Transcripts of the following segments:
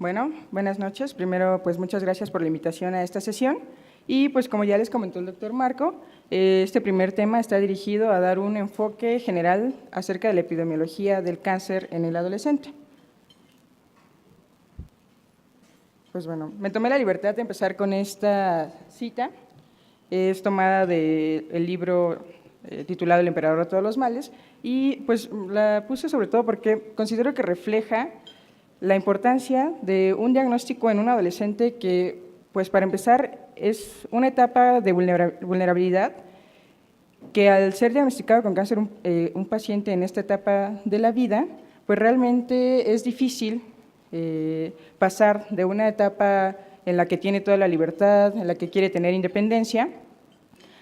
Bueno, buenas noches. Primero, pues muchas gracias por la invitación a esta sesión. Y pues como ya les comentó el doctor Marco, este primer tema está dirigido a dar un enfoque general acerca de la epidemiología del cáncer en el adolescente. Pues bueno, me tomé la libertad de empezar con esta cita. Es tomada del libro titulado El emperador de todos los males, y pues la puse sobre todo porque considero que refleja la importancia de un diagnóstico en un adolescente que, pues para empezar, es una etapa de vulnerabilidad que al ser diagnosticado con cáncer un paciente en esta etapa de la vida, pues realmente es difícil pasar de una etapa en la que tiene toda la libertad, en la que quiere tener independencia,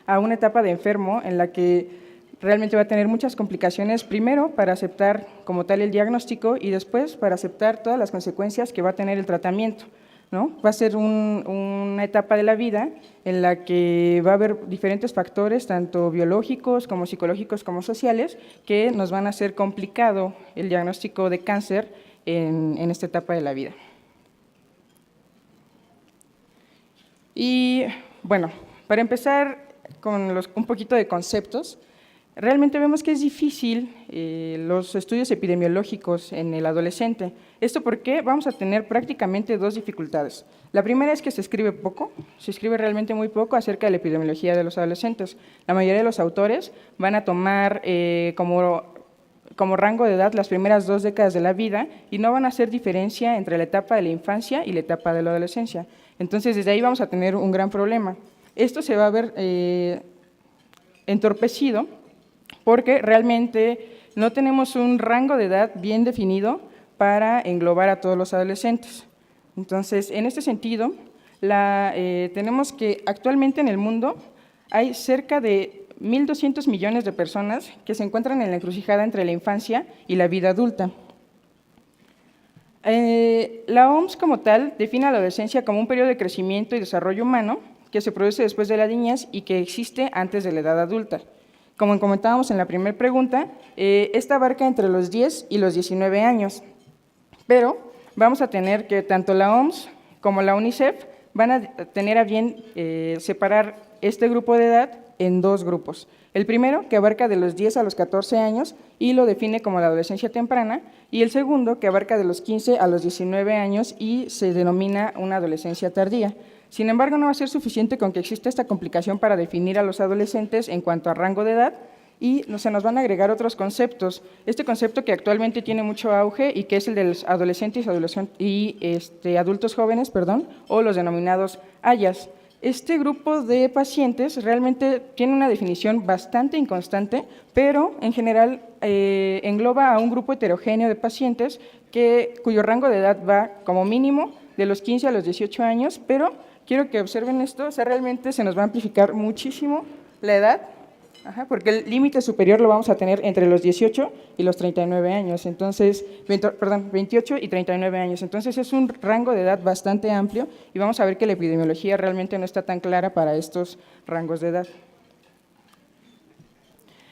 a una etapa de enfermo en la que realmente va a tener muchas complicaciones, primero para aceptar como tal el diagnóstico y después para aceptar todas las consecuencias que va a tener el tratamiento, ¿no? Va a ser una etapa de la vida en la que va a haber diferentes factores, tanto biológicos como psicológicos como sociales, que nos van a hacer complicado el diagnóstico de cáncer en esta etapa de la vida. Y bueno, para empezar con un poquito de conceptos, realmente vemos que es difícil los estudios epidemiológicos en el adolescente. ¿Esto porque vamos a tener prácticamente dos dificultades? La primera es que se escribe poco, se escribe realmente muy poco acerca de la epidemiología de los adolescentes. La mayoría de los autores van a tomar como rango de edad las primeras 2 décadas de la vida y no van a hacer diferencia entre la etapa de la infancia y la etapa de la adolescencia. Entonces, desde ahí vamos a tener un gran problema. Esto se va a ver entorpecido porque realmente no tenemos un rango de edad bien definido para englobar a todos los adolescentes. Entonces, en este sentido, tenemos que actualmente en el mundo hay cerca de 1.200 millones de personas que se encuentran en la encrucijada entre la infancia y la vida adulta. La OMS como tal define a la adolescencia como un periodo de crecimiento y desarrollo humano que se produce después de la niñez y que existe antes de la edad adulta. Como comentábamos en la primera pregunta, esta abarca entre los 10 y los 19 años, pero vamos a tener que tanto la OMS como la UNICEF van a tener a bien separar este grupo de edad en dos grupos. El primero, que abarca de los 10 a los 14 años y lo define como la adolescencia temprana, y el segundo, que abarca de los 15 a los 19 años y se denomina una adolescencia tardía. Sin embargo, no va a ser suficiente con que exista esta complicación para definir a los adolescentes en cuanto a rango de edad, y se nos van a agregar otros conceptos. Este concepto que actualmente tiene mucho auge y que es el de los adolescentes y adultos jóvenes, o los denominados AYAs. Este grupo de pacientes realmente tiene una definición bastante inconstante, pero en general engloba a un grupo heterogéneo de pacientes cuyo rango de edad va como mínimo de los 15 a los 18 años, pero quiero que observen esto, realmente se nos va a amplificar muchísimo la edad, porque el límite superior lo vamos a tener entre los 18 y los 39 años, entonces, 28 y 39 años, entonces es un rango de edad bastante amplio y vamos a ver que la epidemiología realmente no está tan clara para estos rangos de edad.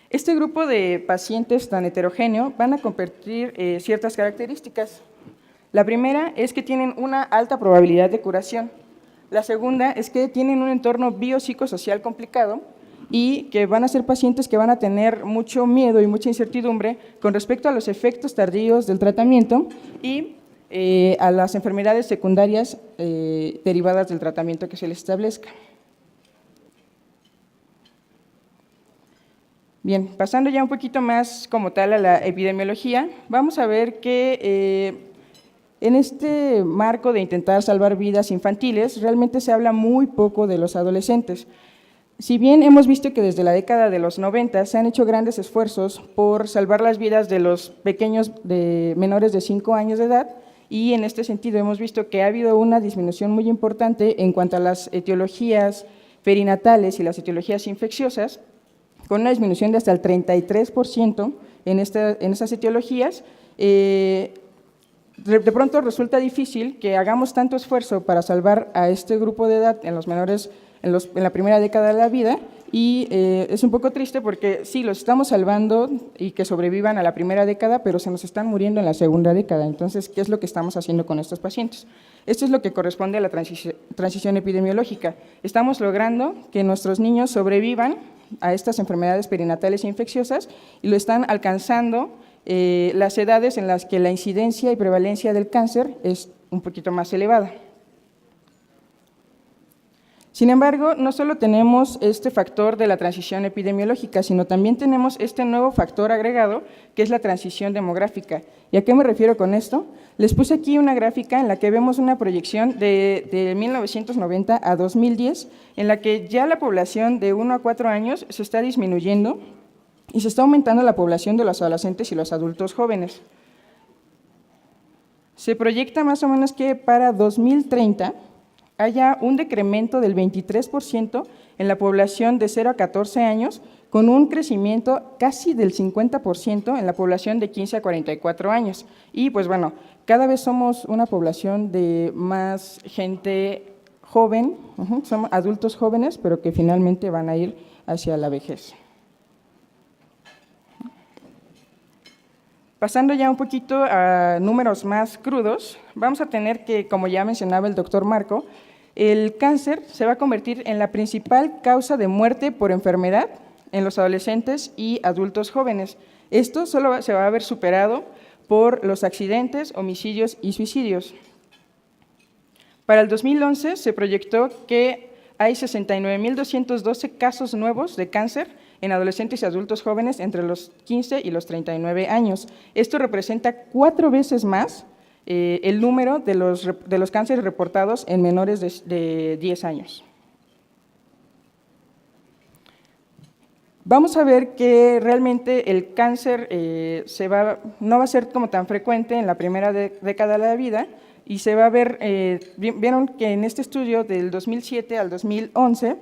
Este grupo de pacientes tan heterogéneo van a compartir ciertas características. La primera es que tienen una alta probabilidad de curación. La segunda es que tienen un entorno biopsicosocial complicado y que van a ser pacientes que van a tener mucho miedo y mucha incertidumbre con respecto a los efectos tardíos del tratamiento y a las enfermedades secundarias derivadas del tratamiento que se les establezca. Bien, pasando ya un poquito más como tal a la epidemiología, vamos a ver que en este marco de intentar salvar vidas infantiles, realmente se habla muy poco de los adolescentes. Si bien hemos visto que desde la década de los 90 se han hecho grandes esfuerzos por salvar las vidas de los pequeños de menores de 5 años de edad, y en este sentido hemos visto que ha habido una disminución muy importante en cuanto a las etiologías perinatales y las etiologías infecciosas, con una disminución de hasta el 33% en esas etiologías. De pronto resulta difícil que hagamos tanto esfuerzo para salvar a este grupo de edad en los menores en la primera década de la vida, y es un poco triste porque sí, los estamos salvando y que sobrevivan a la primera década, pero se nos están muriendo en la segunda década. Entonces, ¿qué es lo que estamos haciendo con estos pacientes? Esto es lo que corresponde a la transición epidemiológica. Estamos logrando que nuestros niños sobrevivan a estas enfermedades perinatales e infecciosas y lo están alcanzando las edades en las que la incidencia y prevalencia del cáncer es un poquito más elevada. Sin embargo, no solo tenemos este factor de la transición epidemiológica, sino también tenemos este nuevo factor agregado, que es la transición demográfica. ¿Y a qué me refiero con esto? Les puse aquí una gráfica en la que vemos una proyección de 1990 a 2010, en la que ya la población de 1 a 4 años se está disminuyendo y se está aumentando la población de los adolescentes y los adultos jóvenes. Se proyecta más o menos que para 2030 haya un decremento del 23% en la población de 0 a 14 años, con un crecimiento casi del 50% en la población de 15 a 44 años. Y pues bueno, cada vez somos una población de más gente joven, somos adultos jóvenes, pero que finalmente van a ir hacia la vejez. Pasando ya un poquito a números más crudos, vamos a tener que, como ya mencionaba el doctor Marco, el cáncer se va a convertir en la principal causa de muerte por enfermedad en los adolescentes y adultos jóvenes. Esto solo se va a ver superado por los accidentes, homicidios y suicidios. Para el 2011 se proyectó que hay 69.212 casos nuevos de cáncer en adolescentes y adultos jóvenes entre los 15 y los 39 años. Esto representa 4 veces más el número de los cánceres reportados en menores de 10 años. Vamos a ver que realmente el cáncer no va a ser como tan frecuente en la primera década de la vida y se va a ver, vieron que en este estudio del 2007 al 2011,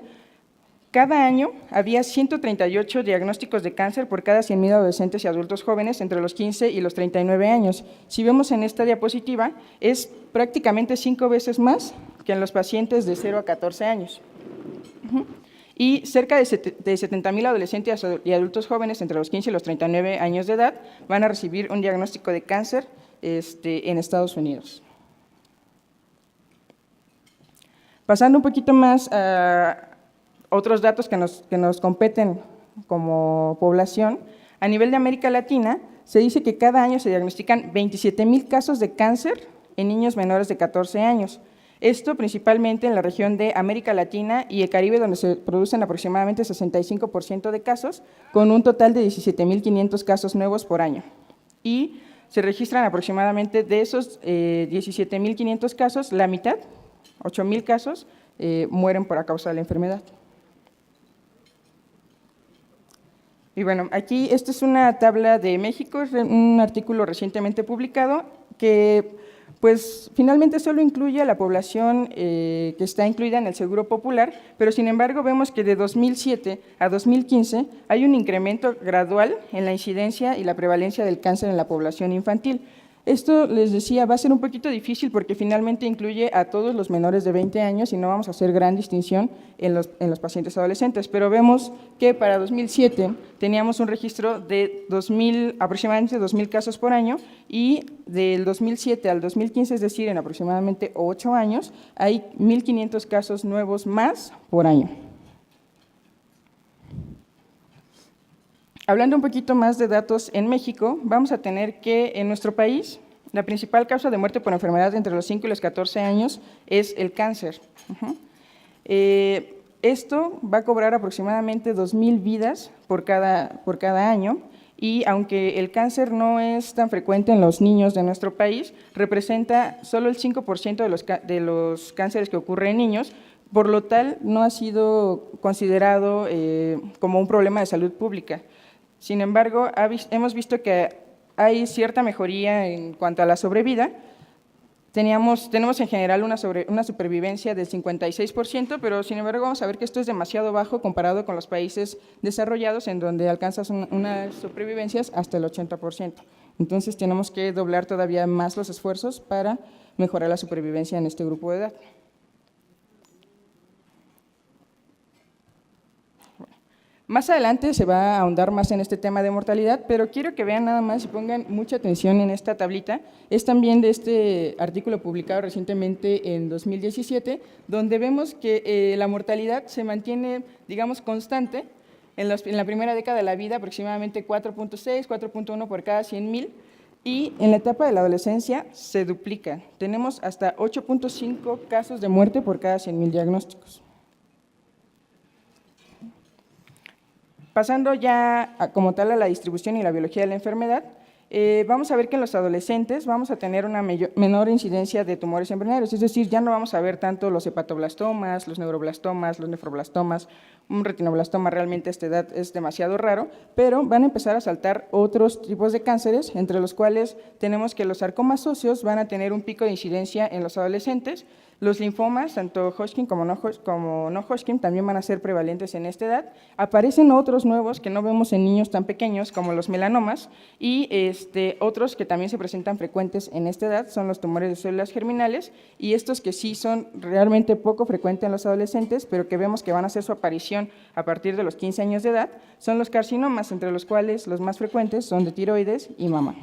cada año había 138 diagnósticos de cáncer por cada 100.000 adolescentes y adultos jóvenes entre los 15 y los 39 años. Si vemos en esta diapositiva, es prácticamente 5 veces más que en los pacientes de 0 a 14 años. Y cerca de 70.000 adolescentes y adultos jóvenes entre los 15 y los 39 años de edad van a recibir un diagnóstico de cáncer en Estados Unidos. Pasando un poquito más a otros datos que nos competen como población, a nivel de América Latina, se dice que cada año se diagnostican 27.000 casos de cáncer en niños menores de 14 años. Esto principalmente en la región de América Latina y el Caribe, donde se producen aproximadamente 65% de casos, con un total de 17.500 casos nuevos por año. Y se registran aproximadamente de esos 17.500 casos, la mitad, 8.000 casos, mueren por causa de la enfermedad. Y bueno, aquí esta es una tabla de México, es un artículo recientemente publicado que pues finalmente solo incluye a la población que está incluida en el Seguro Popular, pero sin embargo vemos que de 2007 a 2015 hay un incremento gradual en la incidencia y la prevalencia del cáncer en la población infantil. Esto, les decía, va a ser un poquito difícil porque finalmente incluye a todos los menores de 20 años y no vamos a hacer gran distinción en los pacientes adolescentes, pero vemos que para 2007 teníamos un registro de aproximadamente 2.000 casos por año y del 2007 al 2015, es decir, en aproximadamente 8 años, hay 1.500 casos nuevos más por año. Hablando un poquito más de datos en México, vamos a tener que en nuestro país la principal causa de muerte por enfermedad entre los 5 y los 14 años es el cáncer. Esto va a cobrar aproximadamente 2.000 vidas por cada año y aunque el cáncer no es tan frecuente en los niños de nuestro país, representa solo el 5% de los cánceres que ocurren en niños, por lo tal no ha sido considerado como un problema de salud pública. Sin embargo, hemos visto que hay cierta mejoría en cuanto a la sobrevida. Tenemos en general una supervivencia del 56%, pero sin embargo vamos a ver que esto es demasiado bajo comparado con los países desarrollados en donde alcanzas unas supervivencias hasta el 80%. Entonces tenemos que doblar todavía más los esfuerzos para mejorar la supervivencia en este grupo de edad. Más adelante se va a ahondar más en este tema de mortalidad, pero quiero que vean nada más y pongan mucha atención en esta tablita. Es también de este artículo publicado recientemente en 2017, donde vemos que la mortalidad se mantiene, digamos, constante en la primera década de la vida, aproximadamente 4.6, 4.1 por cada 100,000, y en la etapa de la adolescencia se duplica. Tenemos hasta 8.5 casos de muerte por cada 100,000 diagnósticos. Pasando ya como tal a la distribución y la biología de la enfermedad, vamos a ver que en los adolescentes vamos a tener una menor incidencia de tumores embrionarios, es decir, ya no vamos a ver tanto los hepatoblastomas, los neuroblastomas, los nefroblastomas, un retinoblastoma realmente a esta edad es demasiado raro, pero van a empezar a saltar otros tipos de cánceres, entre los cuales tenemos que los sarcomas óseos van a tener un pico de incidencia en los adolescentes. Los linfomas, tanto Hodgkin como no Hodgkin, también van a ser prevalentes en esta edad. Aparecen otros nuevos que no vemos en niños tan pequeños, como los melanomas, y otros que también se presentan frecuentes en esta edad son los tumores de células germinales, y estos que sí son realmente poco frecuentes en los adolescentes, pero que vemos que van a hacer su aparición a partir de los 15 años de edad, son los carcinomas, entre los cuales los más frecuentes son de tiroides y mama.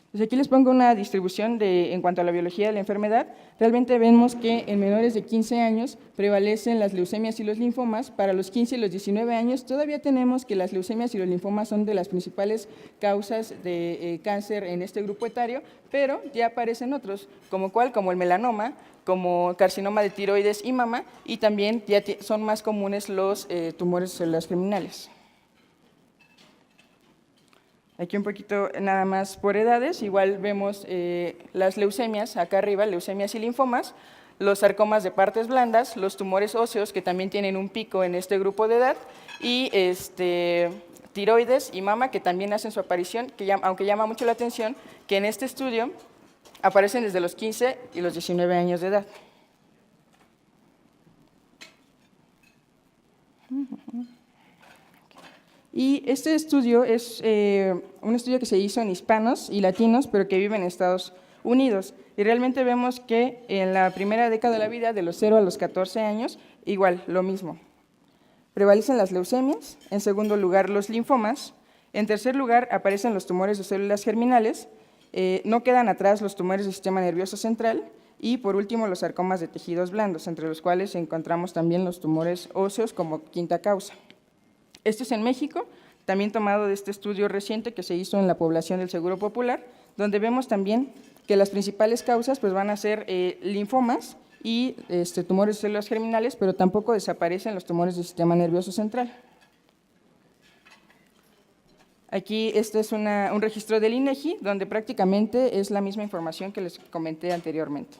Entonces aquí les pongo una distribución en cuanto a la biología de la enfermedad. Realmente vemos que en menores de 15 años prevalecen las leucemias y los linfomas. Para los 15 y los 19 años todavía tenemos que las leucemias y los linfomas son de las principales causas de cáncer en este grupo etario, pero ya aparecen otros, como el melanoma, como carcinoma de tiroides y mama, y también ya son más comunes los tumores de células germinales. Aquí un poquito nada más por edades, igual vemos las leucemias acá arriba, leucemias y linfomas, los sarcomas de partes blandas, los tumores óseos que también tienen un pico en este grupo de edad, y tiroides y mama que también hacen su aparición, aunque llama mucho la atención que en este estudio aparecen desde los 15 y los 19 años de edad. Y este estudio es un estudio que se hizo en hispanos y latinos, pero que viven en Estados Unidos. Y realmente vemos que en la primera década de la vida, de los 0 a los 14 años, igual, lo mismo. Prevalecen las leucemias, en segundo lugar los linfomas, en tercer lugar aparecen los tumores de células germinales, no quedan atrás los tumores del sistema nervioso central, y por último los sarcomas de tejidos blandos, entre los cuales encontramos también los tumores óseos como quinta causa. Esto es en México, también tomado de este estudio reciente que se hizo en la población del Seguro Popular, donde vemos también que las principales causas pues, van a ser linfomas y tumores de células germinales, pero tampoco desaparecen los tumores del sistema nervioso central. Aquí este es un registro del INEGI, donde prácticamente es la misma información que les comenté anteriormente.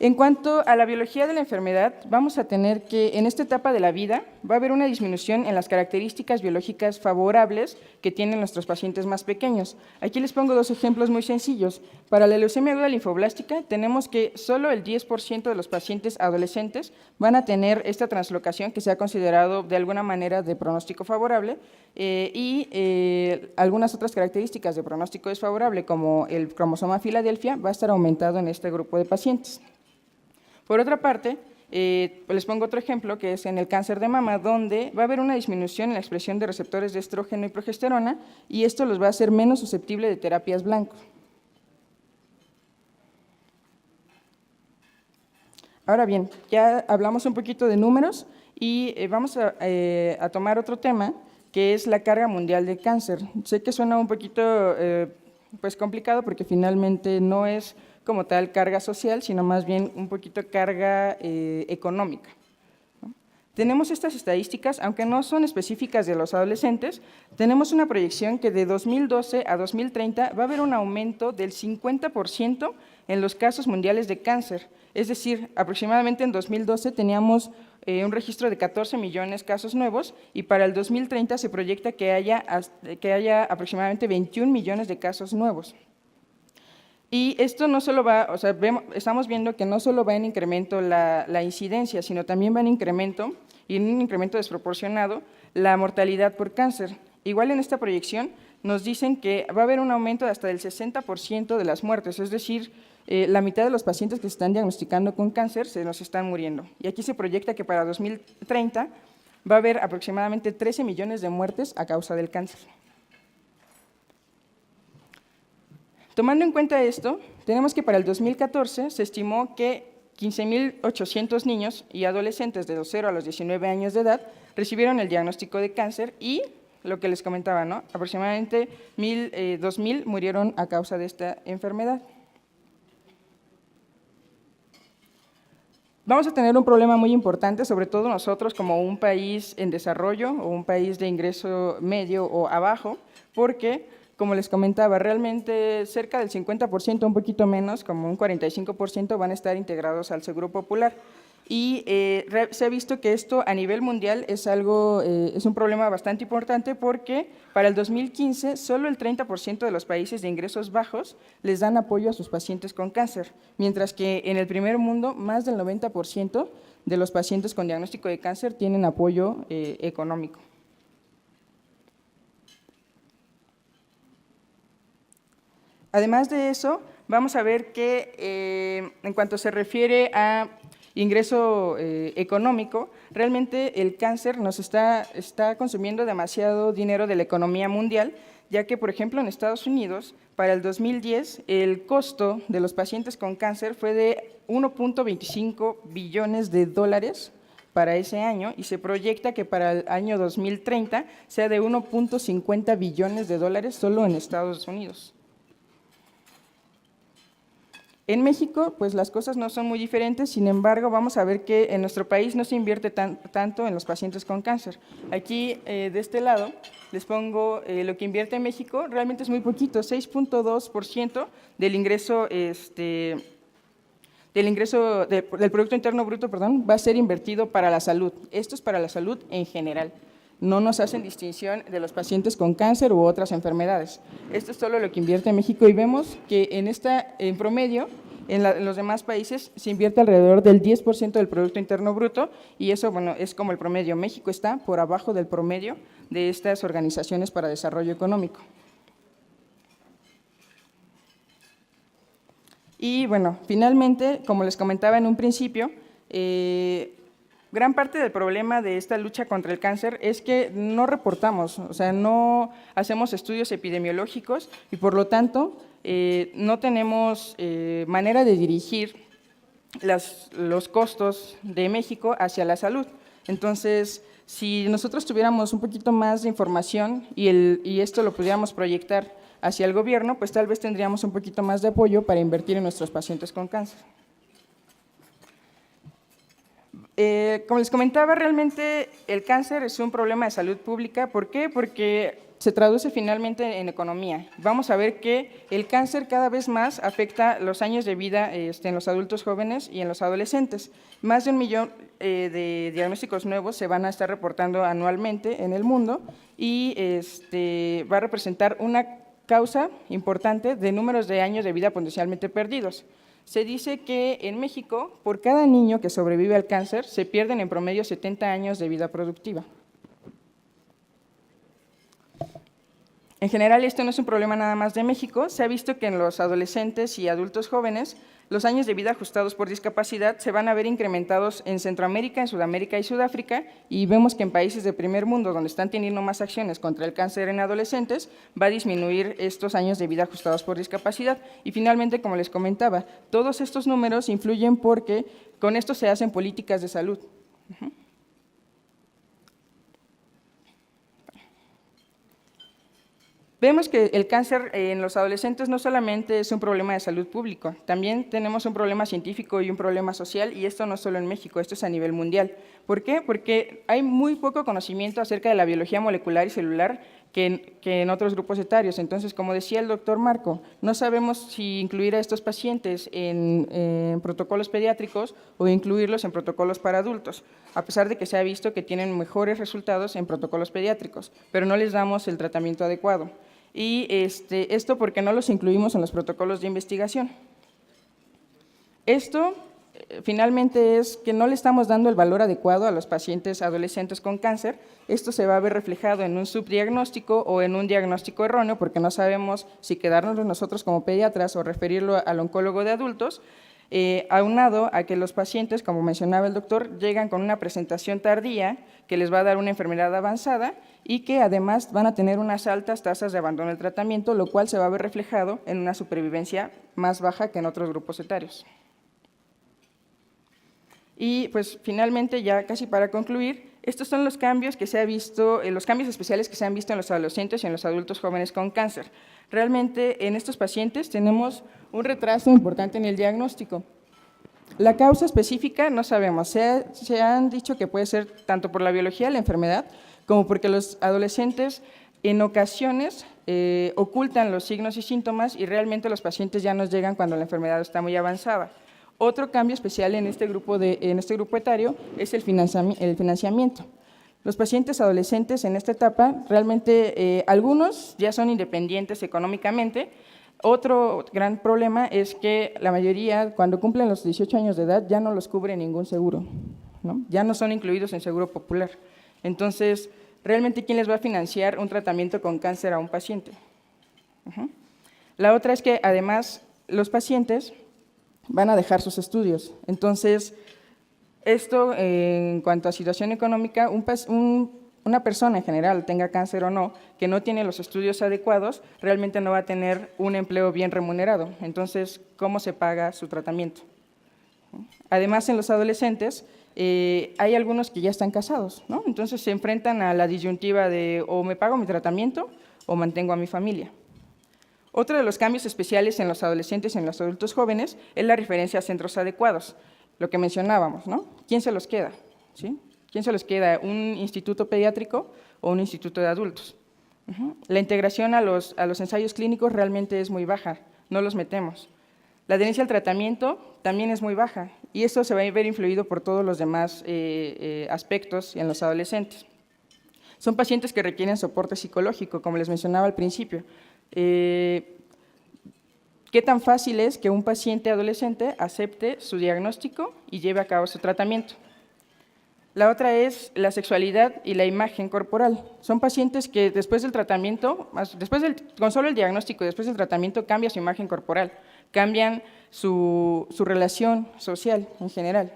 En cuanto a la biología de la enfermedad, vamos a tener que en esta etapa de la vida va a haber una disminución en las características biológicas favorables que tienen nuestros pacientes más pequeños. Aquí les pongo dos ejemplos muy sencillos. Para la leucemia aguda linfoblástica tenemos que solo el 10% de los pacientes adolescentes van a tener esta translocación que se ha considerado de alguna manera de pronóstico favorable algunas otras características de pronóstico desfavorable como el cromosoma Filadelfia va a estar aumentado en este grupo de pacientes. Por otra parte, les pongo otro ejemplo que es en el cáncer de mama, donde va a haber una disminución en la expresión de receptores de estrógeno y progesterona y esto los va a hacer menos susceptibles de terapias blanco. Ahora bien, ya hablamos un poquito de números y vamos a tomar otro tema que es la carga mundial de cáncer. Sé que suena un poquito pues complicado porque finalmente no es como tal carga social, sino más bien un poquito carga económica. Tenemos estas estadísticas, aunque no son específicas de los adolescentes, tenemos una proyección que de 2012 a 2030 va a haber un aumento del 50% en los casos mundiales de cáncer. Es decir, aproximadamente en 2012 teníamos un registro de 14 millones de casos nuevos y para el 2030 se proyecta que haya aproximadamente 21 millones de casos nuevos. Y esto no solo estamos viendo que no solo va en incremento la incidencia, sino también va en incremento, y en un incremento desproporcionado, la mortalidad por cáncer. Igual en esta proyección nos dicen que va a haber un aumento de hasta del 60% de las muertes, es decir, la mitad de los pacientes que se están diagnosticando con cáncer se nos están muriendo. Y aquí se proyecta que para 2030 va a haber aproximadamente 13 millones de muertes a causa del cáncer. Tomando en cuenta esto, tenemos que para el 2014 se estimó que 15.800 niños y adolescentes de los 0 a los 19 años de edad recibieron el diagnóstico de cáncer y, lo que les comentaba, ¿no?, aproximadamente 2.000 murieron a causa de esta enfermedad. Vamos a tener un problema muy importante, sobre todo nosotros como un país en desarrollo o un país de ingreso medio o abajo, porque, como les comentaba, realmente cerca del 50%, un poquito menos, como un 45%, van a estar integrados al Seguro Popular. Y se ha visto que esto a nivel mundial es un problema bastante importante porque para el 2015 solo el 30% de los países de ingresos bajos les dan apoyo a sus pacientes con cáncer, mientras que en el primer mundo más del 90% de los pacientes con diagnóstico de cáncer tienen apoyo económico. Además de eso, vamos a ver que en cuanto se refiere a ingreso económico, realmente el cáncer nos está consumiendo demasiado dinero de la economía mundial, ya que, por ejemplo, en Estados Unidos, para el 2010, el costo de los pacientes con cáncer fue de 1.25 billones de dólares para ese año y se proyecta que para el año 2030 sea de 1.50 billones de dólares solo en Estados Unidos. En México, pues las cosas no son muy diferentes, sin embargo, vamos a ver que en nuestro país no se invierte tanto en los pacientes con cáncer. Aquí, de este lado, les pongo lo que invierte en México, realmente es muy poquito, 6.2% del ingreso, del Producto Interno Bruto, perdón, va a ser invertido para la salud. Esto es para la salud en general. No nos hacen distinción de los pacientes con cáncer u otras enfermedades. Esto es solo lo que invierte México y vemos que en promedio, en los demás países se invierte alrededor del 10% del Producto Interno Bruto y eso, bueno, es como el promedio. México está por abajo del promedio de estas organizaciones para desarrollo económico. Y bueno, finalmente, como les comentaba en un principio, gran parte del problema de esta lucha contra el cáncer es que no reportamos, o sea, no hacemos estudios epidemiológicos y por lo tanto no tenemos manera de dirigir los costos de México hacia la salud. Entonces, si nosotros tuviéramos un poquito más de información y esto lo pudiéramos proyectar hacia el gobierno, pues tal vez tendríamos un poquito más de apoyo para invertir en nuestros pacientes con cáncer. Como les comentaba, realmente el cáncer es un problema de salud pública. ¿Por qué? Porque se traduce finalmente en economía. Vamos a ver que el cáncer cada vez más afecta los años de vida en los adultos jóvenes y en los adolescentes. Más de 1 millón de diagnósticos nuevos se van a estar reportando anualmente en el mundo y va a representar una causa importante de números de años de vida potencialmente perdidos. Se dice que en México, por cada niño que sobrevive al cáncer, se pierden en promedio 70 años de vida productiva. En general, esto no es un problema nada más de México. Se ha visto que en los adolescentes y adultos jóvenes, los años de vida ajustados por discapacidad se van a ver incrementados en Centroamérica, en Sudamérica y Sudáfrica, y vemos que en países de primer mundo, donde están teniendo más acciones contra el cáncer en adolescentes, va a disminuir estos años de vida ajustados por discapacidad. Y finalmente, como les comentaba, todos estos números influyen porque con esto se hacen políticas de salud. Vemos que el cáncer en los adolescentes no solamente es un problema de salud público, también tenemos un problema científico y un problema social, y esto no solo en México, esto es a nivel mundial. ¿Por qué? Porque hay muy poco conocimiento acerca de la biología molecular y celular que en otros grupos etarios. Entonces, como decía el doctor Marco, no sabemos si incluir a estos pacientes en protocolos pediátricos o incluirlos en protocolos para adultos, a pesar de que se ha visto que tienen mejores resultados en protocolos pediátricos, pero no les damos el tratamiento adecuado. Y esto porque no los incluimos en los protocolos de investigación. Esto finalmente es que no le estamos dando el valor adecuado a los pacientes adolescentes con cáncer. Esto se va a ver reflejado en un subdiagnóstico o en un diagnóstico erróneo, porque no sabemos si quedarnos nosotros como pediatras o referirlo al oncólogo de adultos, aunado a que los pacientes, como mencionaba el doctor, llegan con una presentación tardía que les va a dar una enfermedad avanzada y que además van a tener unas altas tasas de abandono del tratamiento, lo cual se va a ver reflejado en una supervivencia más baja que en otros grupos etarios. Y pues finalmente, ya casi para concluir, estos son los cambios que se ha visto, los cambios especiales que se han visto en los adolescentes y en los adultos jóvenes con cáncer. Realmente en estos pacientes tenemos un retraso importante en el diagnóstico. La causa específica no sabemos, se han dicho que puede ser tanto por la biología de la enfermedad como porque los adolescentes en ocasiones ocultan los signos y síntomas y realmente los pacientes ya nos llegan cuando la enfermedad está muy avanzada. Otro cambio especial en este grupo etario es el financiamiento. Los pacientes adolescentes en esta etapa, realmente algunos ya son independientes económicamente. Otro gran problema es que la mayoría, cuando cumplen los 18 años de edad, ya no los cubre ningún seguro, ¿no? Ya no son incluidos en seguro popular. Entonces, realmente, ¿quién les va a financiar un tratamiento con cáncer a un paciente? La otra es que, además, los pacientes van a dejar sus estudios. Entonces, esto en cuanto a situación económica, una persona en general, tenga cáncer o no, que no tiene los estudios adecuados, realmente no va a tener un empleo bien remunerado. Entonces, ¿cómo se paga su tratamiento? Además, en los adolescentes, hay algunos que ya están casados, ¿no? Entonces, se enfrentan a la disyuntiva de o me pago mi tratamiento o mantengo a mi familia. Otro de los cambios especiales en los adolescentes y en los adultos jóvenes es la referencia a centros adecuados, lo que mencionábamos, ¿no? ¿Quién se los queda? ¿Sí? ¿Quién se los queda? ¿Un instituto pediátrico o un instituto de adultos? La integración a los ensayos clínicos realmente es muy baja, no los metemos. La adherencia al tratamiento también es muy baja y esto se va a ver influido por todos los demás aspectos en los adolescentes. Son pacientes que requieren soporte psicológico, como les mencionaba al principio. ¿Qué tan fácil es que un paciente adolescente acepte su diagnóstico y lleve a cabo su tratamiento? La otra es la sexualidad y la imagen corporal. Son pacientes que después del tratamiento, con solo el diagnóstico y después del tratamiento, cambia su imagen corporal, cambian su relación social en general.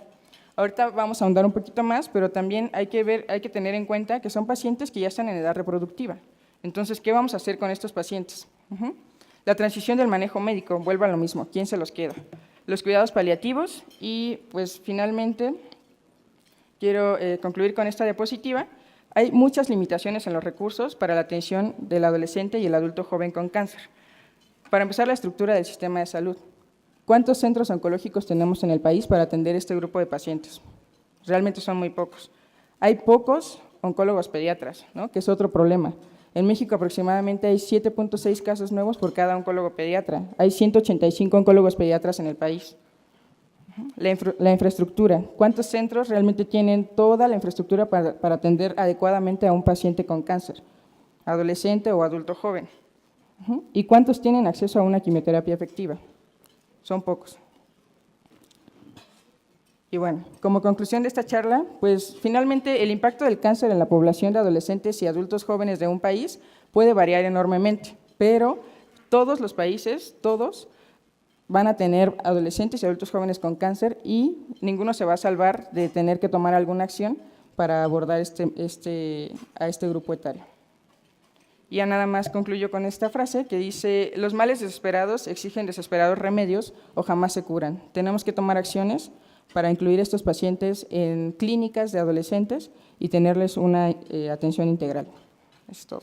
Ahorita vamos a ahondar un poquito más, pero también hay que tener en cuenta que son pacientes que ya están en edad reproductiva. Entonces, ¿qué vamos a hacer con estos pacientes? La transición del manejo médico, vuelvo a lo mismo, ¿quién se los queda? Los cuidados paliativos y, pues, finalmente, quiero concluir con esta diapositiva. Hay muchas limitaciones en los recursos para la atención del adolescente y el adulto joven con cáncer. Para empezar, la estructura del sistema de salud. ¿Cuántos centros oncológicos tenemos en el país para atender este grupo de pacientes? Realmente son muy pocos. Hay pocos oncólogos pediatras, ¿no? Que es otro problema. En México aproximadamente hay 7.6 casos nuevos por cada oncólogo pediatra. Hay 185 oncólogos pediatras en el país. La infraestructura. ¿Cuántos centros realmente tienen toda la infraestructura para atender adecuadamente a un paciente con cáncer, adolescente o adulto joven? ¿Y cuántos tienen acceso a una quimioterapia efectiva? Son pocos. Y bueno, como conclusión de esta charla, pues finalmente el impacto del cáncer en la población de adolescentes y adultos jóvenes de un país puede variar enormemente, pero todos los países, todos, van a tener adolescentes y adultos jóvenes con cáncer y ninguno se va a salvar de tener que tomar alguna acción para abordar a este grupo etario. Y ya nada más concluyo con esta frase que dice: los males desesperados exigen desesperados remedios o jamás se curan. Tenemos que tomar acciones para incluir a estos pacientes en clínicas de adolescentes y tenerles una atención integral. Es todo.